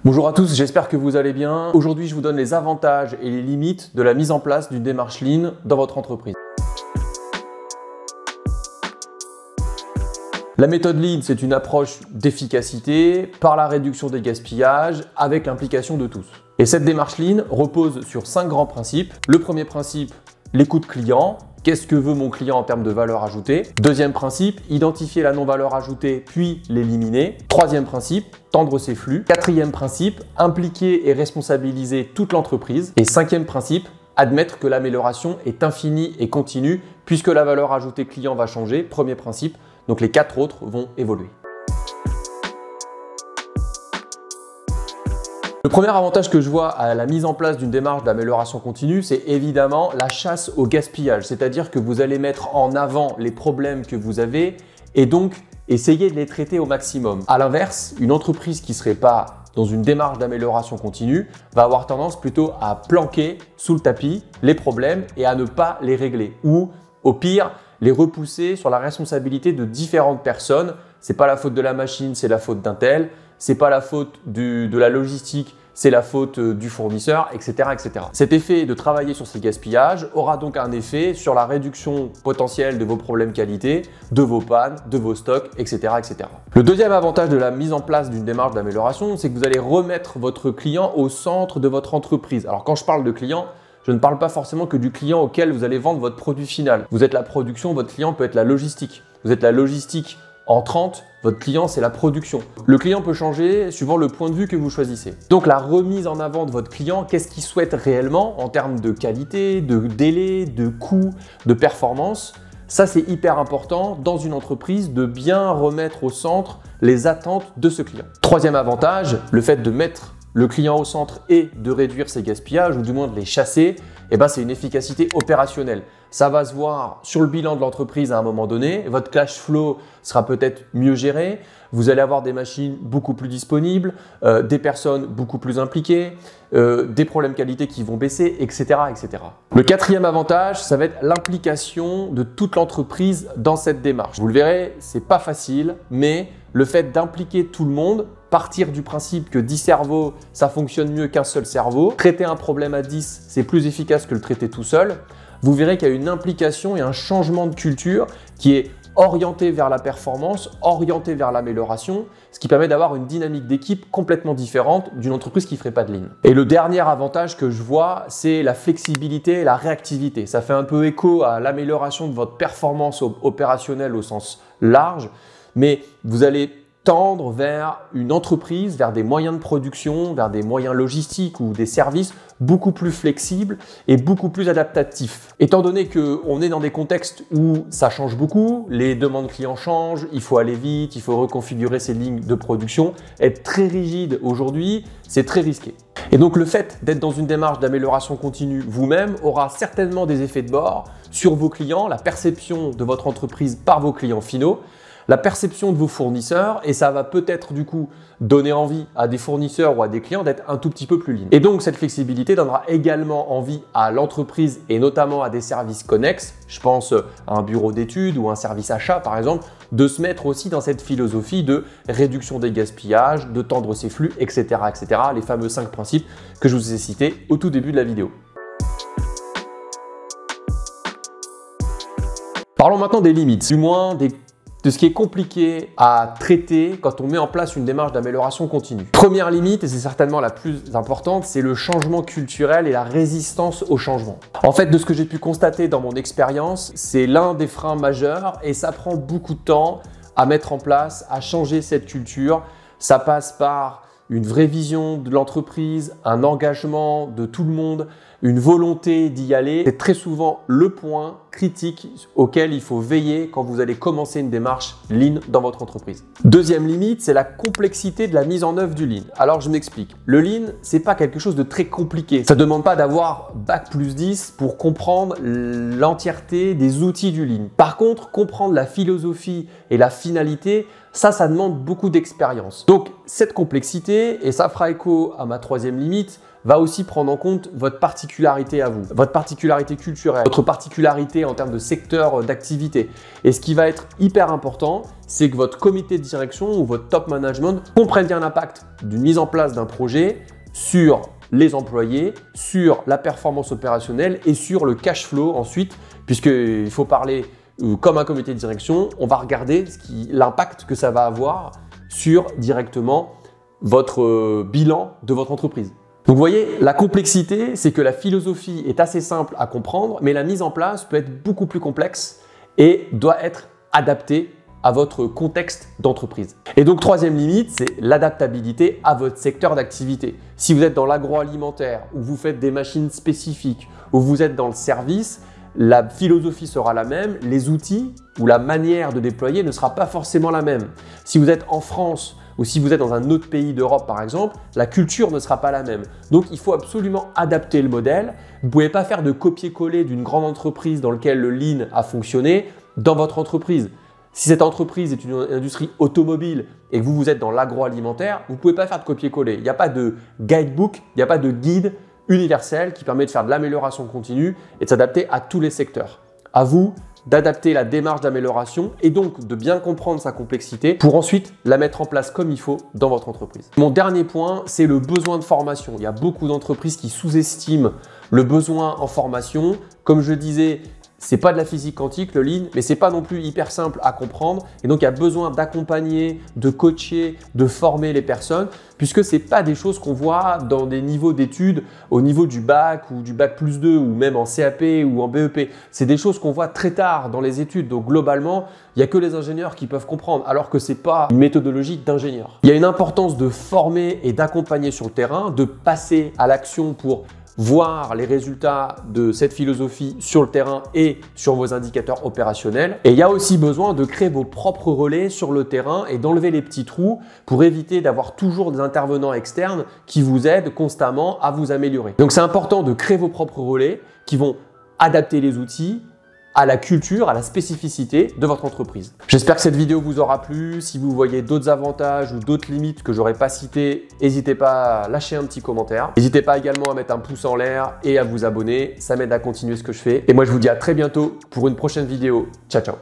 Bonjour à tous, j'espère que vous allez bien. Aujourd'hui, je vous donne les avantages et les limites de la mise en place d'une démarche Lean dans votre entreprise. La méthode Lean, c'est une approche d'efficacité par la réduction des gaspillages avec l'implication de tous. Et cette démarche Lean repose sur 5 grands principes. Le premier principe, l'écoute client. Qu'est-ce que veut mon client en termes de valeur ajoutée? Deuxième principe, identifier la non-valeur ajoutée puis l'éliminer. Troisième principe, tendre ses flux. Quatrième principe, impliquer et responsabiliser toute l'entreprise. Et cinquième principe, admettre que l'amélioration est infinie et continue puisque la valeur ajoutée client va changer. Premier principe, donc les 4 autres vont évoluer. Le premier avantage que je vois à la mise en place d'une démarche d'amélioration continue, c'est évidemment la chasse au gaspillage. C'est-à-dire que vous allez mettre en avant les problèmes que vous avez et donc essayer de les traiter au maximum. À l'inverse, une entreprise qui ne serait pas dans une démarche d'amélioration continue va avoir tendance plutôt à planquer sous le tapis les problèmes et à ne pas les régler. Ou au pire, les repousser sur la responsabilité de différentes personnes. C'est pas la faute de la machine, c'est la faute d'un tel. C'est pas la faute de la logistique, c'est la faute du fournisseur, etc., etc. Cet effet de travailler sur ces gaspillages aura donc un effet sur la réduction potentielle de vos problèmes qualité, de vos pannes, de vos stocks, etc., etc. Le deuxième avantage de la mise en place d'une démarche d'amélioration, c'est que vous allez remettre votre client au centre de votre entreprise. Alors quand je parle de client, je ne parle pas forcément que du client auquel vous allez vendre votre produit final. Vous êtes la production, votre client peut être la logistique. Vous êtes la logistique entrante, votre client c'est la production. Le client peut changer suivant le point de vue que vous choisissez. Donc la remise en avant de votre client, qu'est-ce qu'il souhaite réellement en termes de qualité, de délai, de coût, de performance? Ça c'est hyper important dans une entreprise de bien remettre au centre les attentes de ce client. Troisième avantage, le fait de mettre le client au centre et de réduire ses gaspillages ou du moins de les chasser, c'est une efficacité opérationnelle. Ça va se voir sur le bilan de l'entreprise à un moment donné. Votre cash flow sera peut-être mieux géré. Vous allez avoir des machines beaucoup plus disponibles, des personnes beaucoup plus impliquées, des problèmes qualité qui vont baisser, etc., etc. Le quatrième avantage, ça va être l'implication de toute l'entreprise dans cette démarche. Vous le verrez, c'est pas facile, mais le fait d'impliquer tout le monde, partir du principe que 10 cerveaux, ça fonctionne mieux qu'un seul cerveau. Traiter un problème à 10, c'est plus efficace que le traiter tout seul. Vous verrez qu'il y a une implication et un changement de culture qui est orienté vers la performance, orienté vers l'amélioration, ce qui permet d'avoir une dynamique d'équipe complètement différente d'une entreprise qui ne ferait pas de Lean. Et le dernier avantage que je vois, c'est la flexibilité et la réactivité. Ça fait un peu écho à l'amélioration de votre performance opérationnelle au sens large, mais vous allez tendre vers une entreprise, vers des moyens de production, vers des moyens logistiques ou des services beaucoup plus flexibles et beaucoup plus adaptatifs. Étant donné qu'on est dans des contextes où ça change beaucoup, les demandes clients changent, il faut aller vite, il faut reconfigurer ses lignes de production, être très rigide aujourd'hui, c'est très risqué. Et donc le fait d'être dans une démarche d'amélioration continue vous-même aura certainement des effets de bord sur vos clients, la perception de votre entreprise par vos clients finaux, la perception de vos fournisseurs et ça va peut-être du coup donner envie à des fournisseurs ou à des clients d'être un tout petit peu plus lean. Et donc cette flexibilité donnera également envie à l'entreprise et notamment à des services connexes, je pense à un bureau d'études ou un service achat par exemple, de se mettre aussi dans cette philosophie de réduction des gaspillages, de tendre ses flux, etc., etc. Les fameux 5 principes que je vous ai cités au tout début de la vidéo. Parlons maintenant des limites, du moins de ce qui est compliqué à traiter quand on met en place une démarche d'amélioration continue. Première limite, et c'est certainement la plus importante, c'est le changement culturel et la résistance au changement. En fait, de ce que j'ai pu constater dans mon expérience, c'est l'un des freins majeurs et ça prend beaucoup de temps à mettre en place, à changer cette culture. Ça passe par une vraie vision de l'entreprise, un engagement de tout le monde, une volonté d'y aller. C'est très souvent le point critique auquel il faut veiller quand vous allez commencer une démarche Lean dans votre entreprise. Deuxième limite, c'est la complexité de la mise en œuvre du Lean. Alors je m'explique. Le Lean, c'est pas quelque chose de très compliqué. Ça ne demande pas d'avoir bac+10 pour comprendre l'entièreté des outils du Lean. Par contre, comprendre la philosophie et la finalité, ça demande beaucoup d'expérience. Donc cette complexité, et ça fera écho à ma troisième limite, va aussi prendre en compte votre particularité à vous, votre particularité culturelle, votre particularité en termes de secteur d'activité. Et ce qui va être hyper important, c'est que votre comité de direction ou votre top management comprenne bien l'impact d'une mise en place d'un projet sur les employés, sur la performance opérationnelle et sur le cash flow ensuite, puisqu'il faut parler comme un comité de direction, on va regarder l'impact que ça va avoir sur directement votre bilan de votre entreprise. Donc vous voyez, la complexité, c'est que la philosophie est assez simple à comprendre, mais la mise en place peut être beaucoup plus complexe et doit être adaptée à votre contexte d'entreprise. Et donc, troisième limite, c'est l'adaptabilité à votre secteur d'activité. Si vous êtes dans l'agroalimentaire, ou vous faites des machines spécifiques, ou vous êtes dans le service, la philosophie sera la même, les outils ou la manière de déployer ne sera pas forcément la même. Si vous êtes en France ou si vous êtes dans un autre pays d'Europe par exemple, la culture ne sera pas la même. Donc il faut absolument adapter le modèle. Vous ne pouvez pas faire de copier-coller d'une grande entreprise dans laquelle le Lean a fonctionné dans votre entreprise. Si cette entreprise est une industrie automobile et que vous êtes dans l'agroalimentaire, vous ne pouvez pas faire de copier-coller. Il n'y a pas de guidebook, il n'y a pas de guide universel qui permet de faire de l'amélioration continue et de s'adapter à tous les secteurs. À vous d'adapter la démarche d'amélioration et donc de bien comprendre sa complexité pour ensuite la mettre en place comme il faut dans votre entreprise. Mon dernier point, c'est le besoin de formation. Il y a beaucoup d'entreprises qui sous-estiment le besoin en formation. Comme je disais, c'est pas de la physique quantique, le Lean, mais c'est pas non plus hyper simple à comprendre. Et donc, il y a besoin d'accompagner, de coacher, de former les personnes, puisque c'est pas des choses qu'on voit dans des niveaux d'études au niveau du bac ou du bac plus 2 ou même en CAP ou en BEP. C'est des choses qu'on voit très tard dans les études. Donc, globalement, il n'y a que les ingénieurs qui peuvent comprendre, alors que c'est pas une méthodologie d'ingénieur. Il y a une importance de former et d'accompagner sur le terrain, de passer à l'action pour voir les résultats de cette philosophie sur le terrain et sur vos indicateurs opérationnels. Et il y a aussi besoin de créer vos propres relais sur le terrain et d'enlever les petits trous pour éviter d'avoir toujours des intervenants externes qui vous aident constamment à vous améliorer. Donc c'est important de créer vos propres relais qui vont adapter les outils à la culture, à la spécificité de votre entreprise. J'espère que cette vidéo vous aura plu. Si vous voyez d'autres avantages ou d'autres limites que j'aurais pas citées, n'hésitez pas à lâcher un petit commentaire. N'hésitez pas également à mettre un pouce en l'air et à vous abonner. Ça m'aide à continuer ce que je fais. Et moi, je vous dis à très bientôt pour une prochaine vidéo. Ciao, ciao.